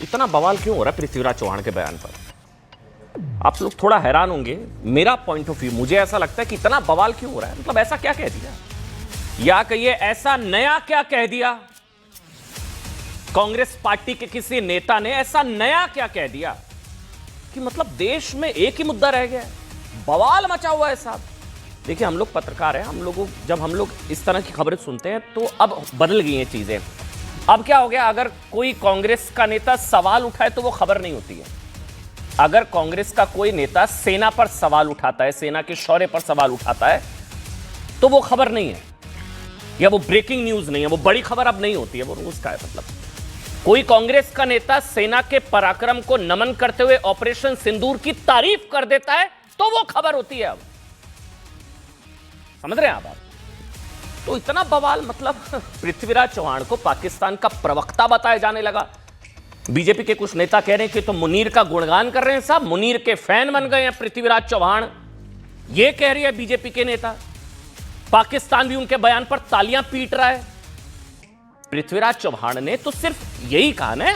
इतना बवाल क्यों हो रहा है पृथ्वीराज चौहान के बयान पर? आप लोग थोड़ा हैरान होंगे। मेरा पॉइंट ऑफ व्यू, मुझे ऐसा लगता है कि इतना बवाल क्यों हो रहा है, मतलब ऐसा क्या कह दिया, या कहिए ऐसा नया क्या कह दिया कांग्रेस पार्टी के किसी नेता ने, ऐसा नया क्या कह दिया कि मतलब देश में एक ही मुद्दा रह गया है, बवाल मचा हुआ है साहब। देखिए, हम लोग पत्रकार हैं, जब हम लोग इस तरह की खबरें सुनते हैं तो अब बदल गई हैं चीजें। अब क्या हो गया, अगर कोई कांग्रेस का नेता सवाल उठाए तो वो खबर नहीं होती है। अगर कांग्रेस का कोई नेता सेना पर सवाल उठाता है, सेना के शौर्य पर सवाल उठाता है, तो वो खबर नहीं है, या वो ब्रेकिंग न्यूज नहीं है, वो बड़ी खबर अब नहीं होती है, वो रोज का है। मतलब कोई कांग्रेस का नेता सेना के पराक्रम को नमन करते हुए ऑपरेशन सिंदूर की तारीफ कर देता है तो वो खबर होती है। अब समझ रहे हैं आप? तो इतना बवाल, मतलब पृथ्वीराज चौहान को पाकिस्तान का प्रवक्ता बताया जाने लगा। बीजेपी के कुछ नेता कह रहे हैं कि तो मुनीर का गुणगान कर रहे हैं साहब, मुनीर के फैन बन गए हैं पृथ्वीराज चौहान, ये कह रही है बीजेपी के नेता। पाकिस्तान भी उनके बयान पर तालियां पीट रहा है। पृथ्वीराज चौहान ने तो सिर्फ यही कहा ना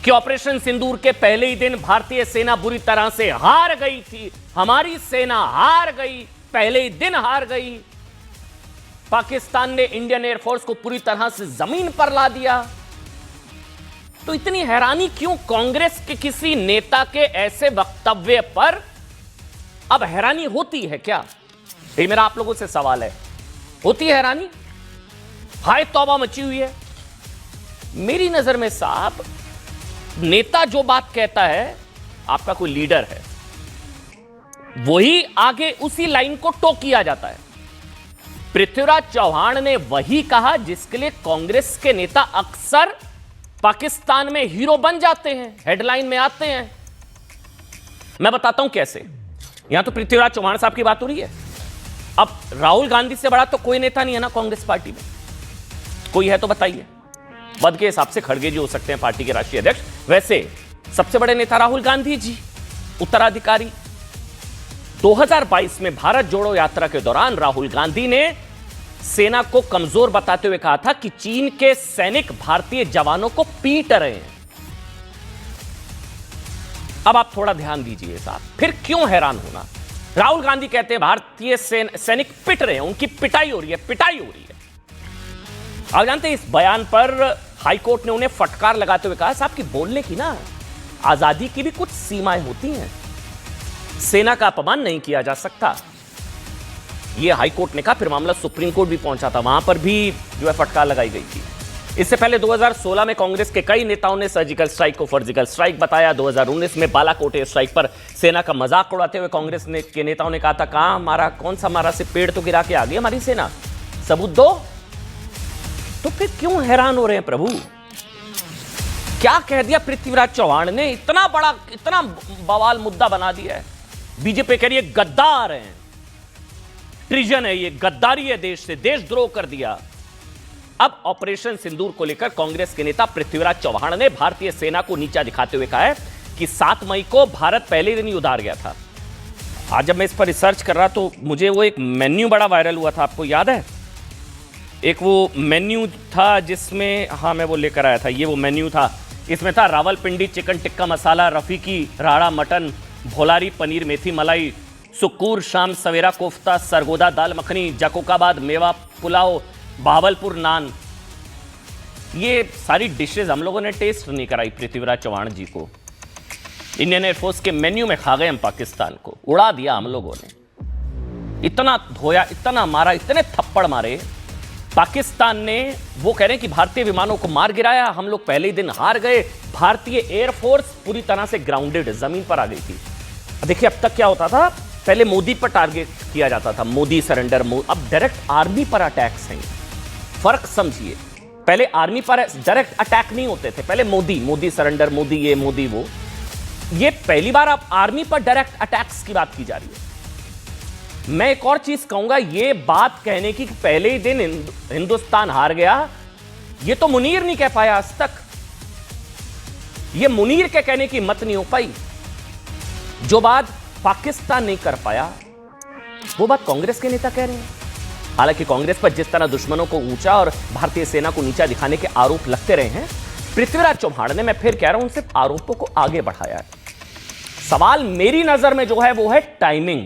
कि ऑपरेशन सिंदूर के पहले ही दिन भारतीय सेना बुरी तरह से हार गई थी, हमारी सेना हार गई, पहले ही दिन हार गई, पाकिस्तान ने इंडियन एयरफोर्स को पूरी तरह से जमीन पर ला दिया। तो इतनी हैरानी क्यों कांग्रेस के किसी नेता के ऐसे वक्तव्य पर? अब हैरानी होती है क्या? ये मेरा आप लोगों से सवाल है, होती है हैरानी? हाय तौबा मची हुई है। मेरी नजर में साहब, नेता जो बात कहता है, आपका कोई लीडर है, वही आगे उसी लाइन को टोक किया जाता है। पृथ्वीराज चौहान ने वही कहा जिसके लिए कांग्रेस के नेता अक्सर पाकिस्तान में हीरो बन जाते हैं, हेडलाइन में आते हैं। मैं बताता हूं कैसे। यहां तो पृथ्वीराज चौहान साहब की बात हो रही है। अब राहुल गांधी से बड़ा तो कोई नेता नहीं है ना कांग्रेस पार्टी में, कोई है तो बताइए। पद के हिसाब से खड़गे जी हो सकते हैं पार्टी के राष्ट्रीय अध्यक्ष, वैसे सबसे बड़े नेता राहुल गांधी जी, उत्तराधिकारी। 2022 में भारत जोड़ो यात्रा के दौरान राहुल गांधी ने सेना को कमजोर बताते हुए कहा था कि चीन के सैनिक भारतीय जवानों को पीट रहे हैं। अब आप थोड़ा ध्यान दीजिए साहब, फिर क्यों हैरान होना? राहुल गांधी कहते हैं भारतीय सैनिक पिट रहे हैं, उनकी पिटाई हो रही है, पिटाई हो रही है। आप जानते हैं इस बयान पर हाईकोर्ट ने उन्हें फटकार लगाते हुए कहा, साहब कि बोलने की ना आजादी की भी कुछ सीमाएं होती हैं, सेना का अपमान नहीं किया जा सकता। यह हाईकोर्ट ने कहा। फिर मामला सुप्रीम कोर्ट भी पहुंचा था, वहां पर भी जो है फटकार लगाई गई थी। इससे पहले 2016 में कांग्रेस के कई नेताओं ने सर्जिकल स्ट्राइक को फर्जिकल स्ट्राइक बताया। 2019 में बालाकोट एयर स्ट्राइक पर सेना का मजाक उड़ाते हुए कांग्रेस के नेताओं ने कहा था, कहां मारा, कौन सा मारा, से पेड़ तो गिरा के आ गई हमारी सेना, सबूत दो। तो फिर क्यों हैरान हो रहे हैं प्रभु? क्या कह दिया पृथ्वीराज चौहान ने? इतना बड़ा, इतना बवाल मुद्दा बना दिया है। बीजेपी कह रही है गद्दार हैं, ट्रिजन है, ये गद्दारी है, देश से देशद्रोह कर दिया। अब ऑपरेशन सिंदूर को लेकर कांग्रेस के नेता पृथ्वीराज चौहान ने भारतीय सेना को नीचा दिखाते हुए कहा है कि 7 मई को भारत पहले दिन ही उधार गया था। आज जब मैं इस पर रिसर्च कर रहा तो मुझे वो एक मेन्यू बड़ा वायरल हुआ था, आपको याद है? एक वो मेन्यू था जिसमें, हाँ मैं वो लेकर आया था, ये वो मेन्यू था। इसमें था Rawalpindi chicken tikka masala, Rafiki राड़ा mutton, Bholari paneer मेथी मलाई, सुक्कूर शाम सवेरा कोफ्ता, सरगोदा दाल मखनी, जकोकाबाद मेवा पुलाव, भावलपुर नान। ये सारी डिशेज हम लोगों ने टेस्ट नहीं कराई पृथ्वीराज चौहान जी को। इंडियन एयरफोर्स के मेन्यू में खा गए हम, पाकिस्तान को उड़ा दिया हम लोगों ने। इतना धोया, इतना मारा, इतने थप्पड़ मारे। पाकिस्तान ने, वो कह रहे हैं कि भारतीय विमानों को मार गिराया, हम लोग पहले ही दिन हार गए, भारतीय एयरफोर्स पूरी तरह से ग्राउंडेड, जमीन पर आ गई थी। देखिए अब तक क्या होता था, पहले मोदी पर टारगेट किया जाता था, मोदी सरेंडर, अब डायरेक्ट आर्मी पर अटैक्स हैं। फर्क समझिए, पहले आर्मी पर डायरेक्ट अटैक नहीं होते थे, पहले मोदी सरेंडर, मोदी ये, मोदी वो। ये पहली बार अब आर्मी पर डायरेक्ट अटैक्स की बात की जा रही है। मैं एक और चीज कहूंगा, ये बात कहने की पहले ही दिन हिंदुस्तान हार गया, ये तो मुनीर नहीं कह पाया आज तक। ये मुनीर के कहने की हिम्मत नहीं हो पाई। जो बात पाकिस्तान नहीं कर पाया, वो बात कांग्रेस के नेता कह रहे हैं। हालांकि कांग्रेस पर जिस तरह दुश्मनों को ऊंचा और भारतीय सेना को नीचा दिखाने के आरोप लगते रहे हैं, पृथ्वीराज चौहान ने, मैं फिर कह रहा हूं, सिर्फ आरोपों को आगे बढ़ाया है। सवाल मेरी नजर में जो है वो है टाइमिंग।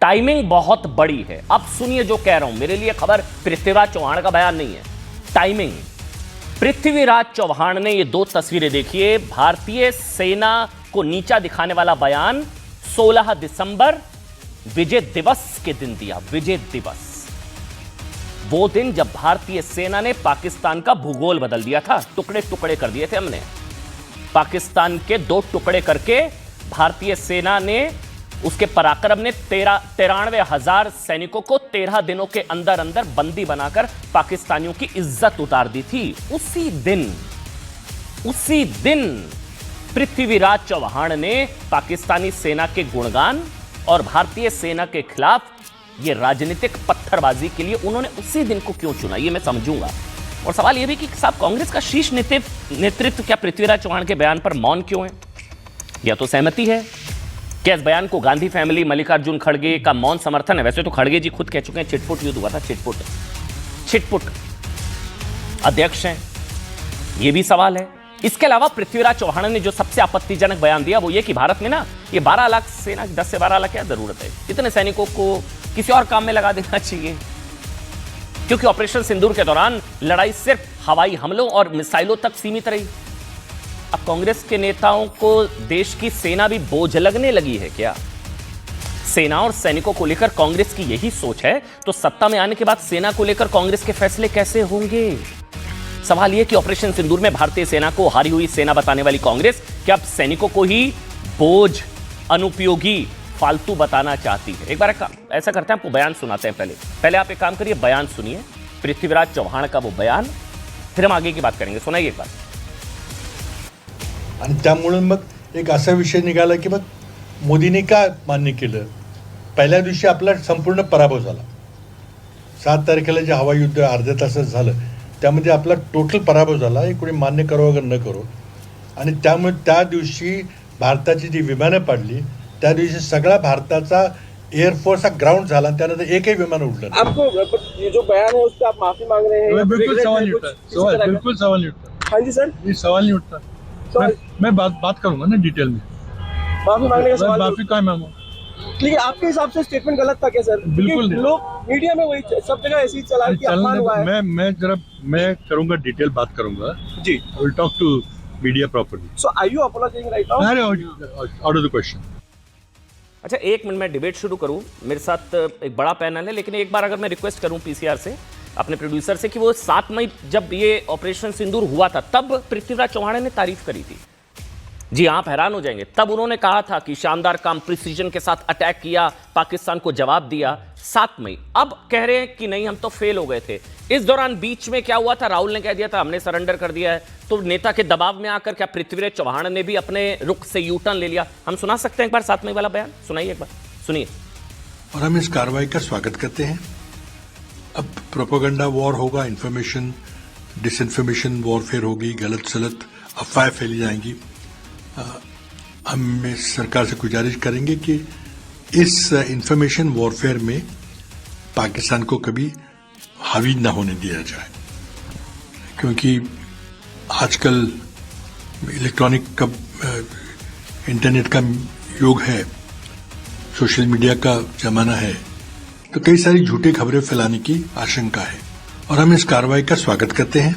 टाइमिंग बहुत बड़ी है। अब सुनिए जो कह रहा हूं, मेरे लिए खबर पृथ्वीराज चौहान का बयान नहीं है, टाइमिंग। पृथ्वीराज चौहान ने ये 2 तस्वीरें देखिए, भारतीय सेना को नीचा दिखाने वाला बयान 16 दिसंबर विजय दिवस के दिन दिया। विजय दिवस, वो दिन जब भारतीय सेना ने पाकिस्तान का भूगोल बदल दिया था, टुकड़े टुकड़े कर दिए थे हमने। पाकिस्तान के 2 टुकड़े करके भारतीय सेना ने, उसके पराक्रम ने 93,000 सैनिकों को 13 दिनों के अंदर अंदर बंदी बनाकर पाकिस्तानियों की इज्जत उतार दी थी। उसी दिन पृथ्वीराज चौहान ने पाकिस्तानी सेना के गुणगान और भारतीय सेना के खिलाफ ये राजनीतिक पत्थरबाजी के लिए उन्होंने उसी दिन को क्यों चुना, ये मैं समझूंगा। और सवाल ये भी कि साहब, कांग्रेस का शीर्ष नेतृत्व क्या पृथ्वीराज चौहान के बयान पर मौन क्यों है? या तो सहमति है, क्या इस बयान को गांधी फैमिली, मल्लिकार्जुन खड़गे का मौन समर्थन है? वैसे तो खड़गे जी खुद कह चुके हैं चिटपुट युद्ध हुआ था, चिटपुट अध्यक्ष हैं, यह भी सवाल है। इसके अलावा पृथ्वीराज चौहान ने जो सबसे आपत्तिजनक बयान दिया वो ये कि भारत में ना ये 12 लाख सेना, 10 से 12 लाख क्या जरूरत है, इतने सैनिकों को किसी और काम में लगा देना चाहिए, क्योंकि ऑपरेशन सिंदूर के दौरान लड़ाई सिर्फ हवाई हमलों और मिसाइलों तक सीमित रही। अब कांग्रेस के नेताओं को देश की सेना भी बोझ लगने लगी है क्या? सेना और सैनिकों को लेकर कांग्रेस की यही सोच है तो सत्ता में आने के बाद सेना को लेकर कांग्रेस के फैसले कैसे होंगे? सवाल यह कि ऑपरेशन सिंदूर में भारतीय सेना को हारी हुई सेना बताने वाली कांग्रेस क्या अब सैनिकों को ही बोझ, अनुपयोगी, फालतू बताना चाहती है? एक बार ऐसा करते हैं, आपको बयान सुनाते हैं। पहले आप एक काम करिए, बयान सुनिए, पृथ्वीराज चौहान का वो बयान, फिर हम आगे की बात करेंगे। सुनाइए एक बार। आणि त्यामुळे मग एक असा विषय निघाला की मग मोदींनी का मान्य केलं? पहिल्या दिवशी आपला संपूर्ण पराभव झाला। 7 तारखेला जे हवाई युद्ध अर्ध्या तासात झालं त्यामध्ये आपला टोटल पराभव झाला, हे कोणी मान्य करो अगर न करो। आणि त्यामुळे त्या दिवशी भारताची जी विमानं पाडली, त्या दिवशी सगळा भारताचा एअरफोर्स ग्राउंड झाला, त्यानंतर एकही विमान उडलं नाही। आपको ये जो बयान है उस पर आप माफी मांग रहे हैं? बिल्कुल सवाल नहीं उठता, बिल्कुल सवाल नहीं उठता। हाँ जी सर, ये सवाल नहीं उठता। मैं बात करूंगा ना डिटेल में। माफी मांगने का सवाल माफी का मांगू? लेकिन आपके हिसाब से स्टेटमेंट गलत था क्या सर? बिल्कुल नहीं। लोग मीडिया में वही सब जगह ऐसे ही चला कि अपमान हुआ है। मैं करूंगा, डिटेल बात करूंगा जी। Will talk to media properly. So are you apologising right now? Out of the question. अच्छा, 1 मिनट में डिबेट शुरू करूं। मेरे साथ एक बड़ा पैनल है, लेकिन एक बार अगर मैं रिक्वेस्ट करूं पीसीआर से, अपने प्रोड्यूसर से, कि वो 7 मई जब ये ऑपरेशन सिंदूर हुआ था तब पृथ्वीराज चौहान ने तारीफ करी थी। जी, आप हैरान हो जाएंगे, तब उन्होंने कहा था कि शानदार काम, प्रिसीजन के साथ अटैक किया, पाकिस्तान को जवाब दिया। 7 मई, अब कह रहे हैं कि नहीं हम तो फेल हो गए थे। इस दौरान बीच में क्या हुआ था? राहुल ने कह दिया था हमने सरेंडर कर दिया है, तो नेता के दबाव में आकर क्या पृथ्वीराज चौहान ने भी अपने रुख से यू टर्न ले लिया? हम सुना सकते हैं एक बार 7 मई वाला बयान? सुनाइए एक बार, सुनिए। और हम इस कार्रवाई का स्वागत करते हैं। अब प्रोपेगेंडा वॉर होगा, इंफॉर्मेशन डिसइंफॉर्मेशन वॉरफेयर होगी, गलत सलत अफवाहें फैली जाएंगी। हम इस सरकार से गुजारिश करेंगे कि इस इंफॉर्मेशन वॉरफेयर में पाकिस्तान को कभी हावी न होने दिया जाए, क्योंकि आजकल इलेक्ट्रॉनिक का इंटरनेट का युग है, सोशल मीडिया का जमाना है, तो कई सारी झूठी खबरें फैलाने की आशंका है और हम इस कार्रवाई का स्वागत करते हैं।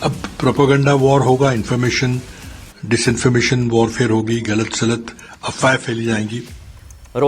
अब प्रोपेगेंडा वॉर होगा, इंफॉर्मेशन डिसइंफॉर्मेशन वॉरफेयर होगी, गलत सलत अफवाहें फैली जाएंगी।